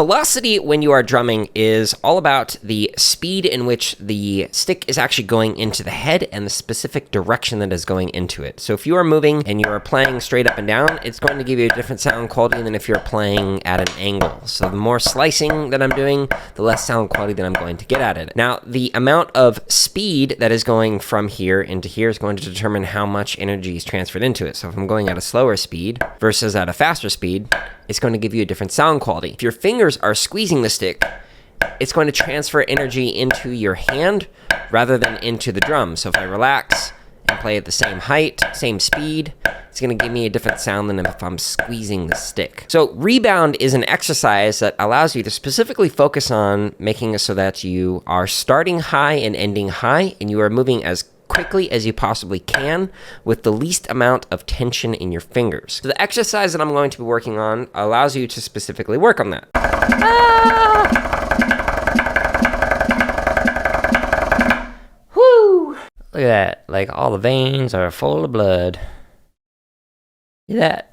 Velocity when you are drumming is all about the speed in which the stick is actually going into the head and the specific direction that is going into it. So if you are moving and you are playing straight up and down, it's going to give you a different sound quality than if you're playing at an angle. So the more slicing that I'm doing, the less sound quality that I'm going to get at it. Now, the amount of speed that is going from here into here is going to determine how much energy is transferred into it. So if I'm going at a slower speed versus at a faster speed, it's going to give you a different sound quality. If your fingers are squeezing the stick, it's going to transfer energy into your hand rather than into the drum. So if I relax and play at the same height, same speed, it's going to give me a different sound than if I'm squeezing the stick. So rebound is an exercise that allows you to specifically focus on making it so that you are starting high and ending high, and you are moving as quickly as you possibly can with the least amount of tension in your fingers. So the exercise that I'm going to be working on allows you to specifically work on that. Whoo! Look at that, like all the veins are full of blood. See that?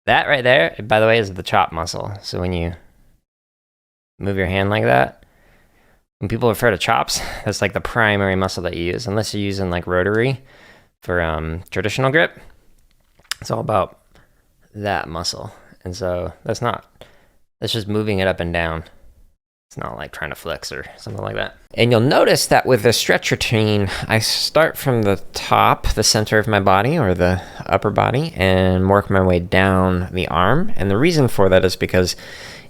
That right there, by the way, is the chop muscle. So when you move your hand like that, when people refer to chops, that's like the primary muscle that you use, unless you're using like rotary for traditional grip. It's all about that muscle. And so that's just moving it up and down. It's not like trying to flex or something like that. And you'll notice that with the stretch routine, I start from the top, the center of my body or the upper body, and work my way down the arm. And the reason for that is because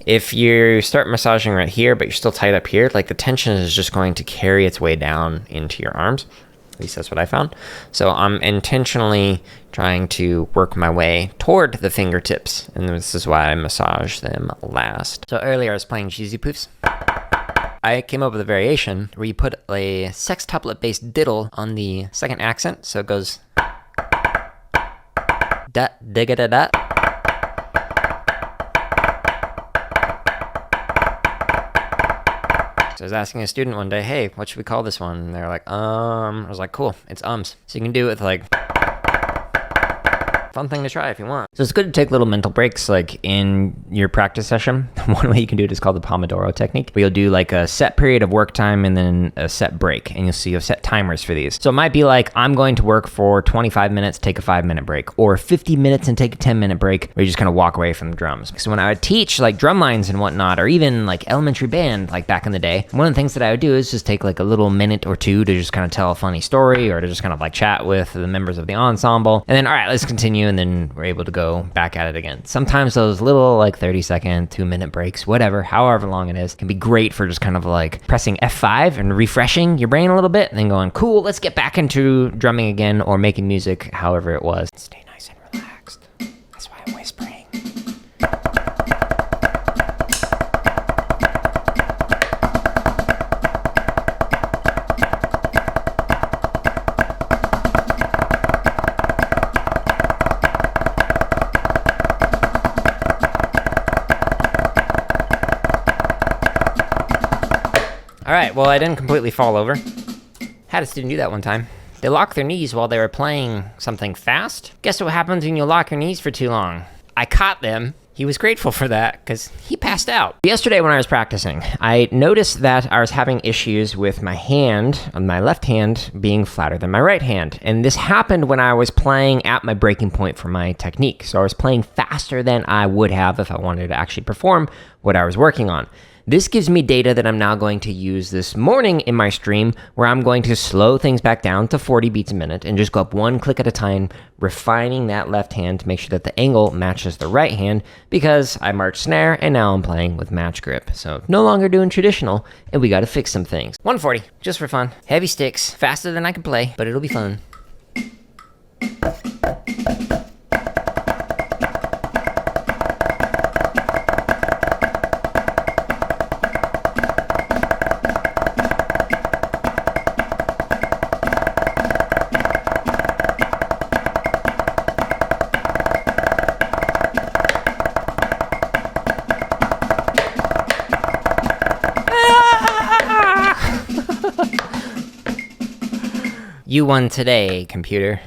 if you start massaging right here, but you're still tight up here, like the tension is just going to carry its way down into your arms. At least that's what I found. So I'm intentionally trying to work my way toward the fingertips, and this is why I massage them last. So earlier I was playing Cheezy poofs. I came up with a variation where you put a sextuplet-based diddle on the second accent, so it goes da digga da da. So I was asking a student one day, hey, what should we call this one? And they're like, I was like, cool, it's ums. So you can do it with like, fun thing to try if you want. So it's good to take little mental breaks like in your practice session. One way you can do it is called the Pomodoro technique, where you'll do like a set period of work time and then a set break, and you'll see you'll set timers for these. So it might be like, I'm going to work for 25 minutes, take a 5-minute break, or 50 minutes and take a 10-minute break, where you just kind of walk away from the drums. So when I would teach like drum lines and whatnot, or even like elementary band, like back in the day, one of the things that I would do is just take like a little minute or two to just kind of tell a funny story, or to just kind of like chat with the members of the ensemble. And then, all right, let's continue. And then we're able to go back at it again. Sometimes those little like 30-second, 2-minute breaks, whatever, however long it is, can be great for just kind of like pressing F5 and refreshing your brain a little bit and then going, cool, let's get back into drumming again or making music, however it was. Stay nice and relaxed. That's why I'm whispering. All right, well, I didn't completely fall over. Had a student do that one time. They locked their knees while they were playing something fast. Guess what happens when you lock your knees for too long? I caught them. He was grateful for that because he passed out. Yesterday when I was practicing, I noticed that I was having issues with my hand, my left hand, being flatter than my right hand. And this happened when I was playing at my breaking point for my technique. So I was playing faster than I would have if I wanted to actually perform what I was working on. This gives me data that I'm now going to use this morning in my stream, where I'm going to slow things back down to 40 beats a minute and just go up one click at a time, refining that left hand to make sure that the angle matches the right hand, because I marched snare and now I'm playing with match grip. So no longer doing traditional, and we got to fix some things. 140, just for fun. Heavy sticks, faster than I can play, but it'll be fun. You won today, computer.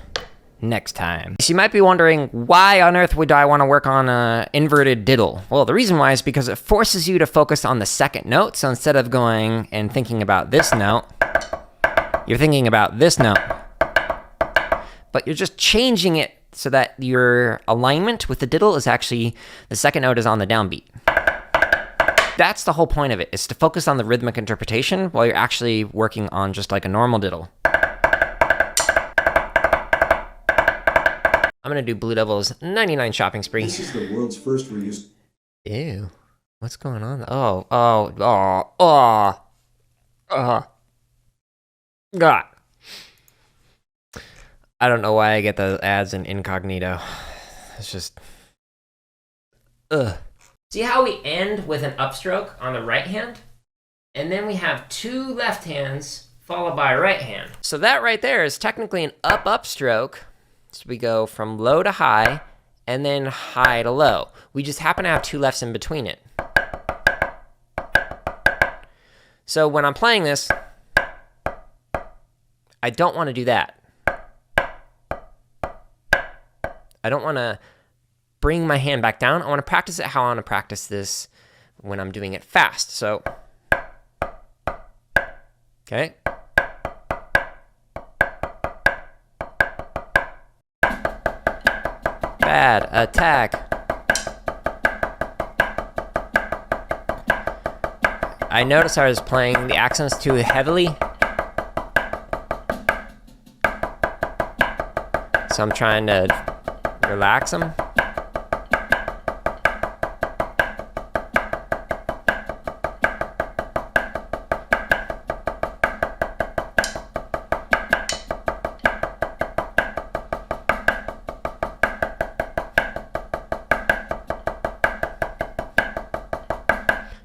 next time. So you might be wondering, why on earth would I want to work on an inverted diddle? Well, the reason why is because it forces you to focus on the second note. So instead of going and thinking about this note, you're thinking about this note. But you're just changing it so that your alignment with the diddle is actually, the second note is on the downbeat. That's the whole point of it, is to focus on the rhythmic interpretation while you're actually working on just like a normal diddle. I'm gonna do Blue Devil's 99 shopping spree. This is the world's first reused. Ew. What's going on? God. I don't know why I get the ads in incognito. It's just... Ugh. See how we end with an upstroke on the right hand? And then we have two left hands followed by a right hand. So that right there is technically an upstroke. So we go from low to high, and then high to low. We just happen to have two lefts in between it. So when I'm playing this, I don't want to do that. I don't want to bring my hand back down. I want to practice it how I want to practice this when I'm doing it fast. So, okay. Bad attack. I noticed I was playing the accents too heavily. So I'm trying to relax them.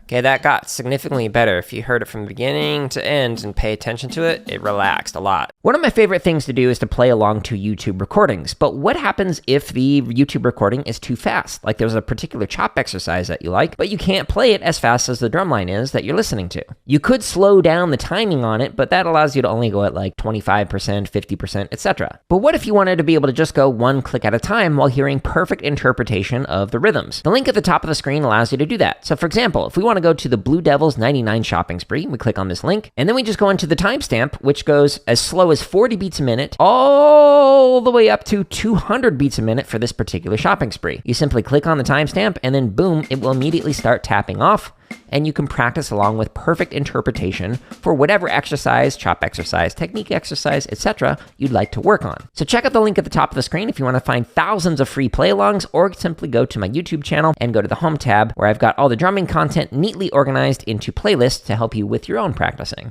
Okay, that got significantly better. If you heard it from beginning to end and pay attention to it, it relaxed a lot. One of my favorite things to do is to play along to YouTube recordings. But what happens if the YouTube recording is too fast? Like there's a particular chop exercise that you like, but you can't play it as fast as the drumline is that you're listening to. You could slow down the timing on it, but that allows you to only go at like 25%, 50%, etc. But what if you wanted to be able to just go one click at a time while hearing perfect interpretation of the rhythms? The link at the top of the screen allows you to do that. So for example, if we want to go to the Blue Devil's 99 shopping spree, we click on this link, and then we just go into the timestamp, which goes as slow as 40 beats a minute, all the way up to 200 beats a minute for this particular shopping spree. You simply click on the timestamp, and then boom, it will immediately start tapping off, and you can practice along with perfect interpretation for whatever exercise, chop exercise, technique exercise, etc. you'd like to work on. So check out the link at the top of the screen if you want to find thousands of free play-alongs, or simply go to my YouTube channel and go to the home tab where I've got all the drumming content neatly organized into playlists to help you with your own practicing.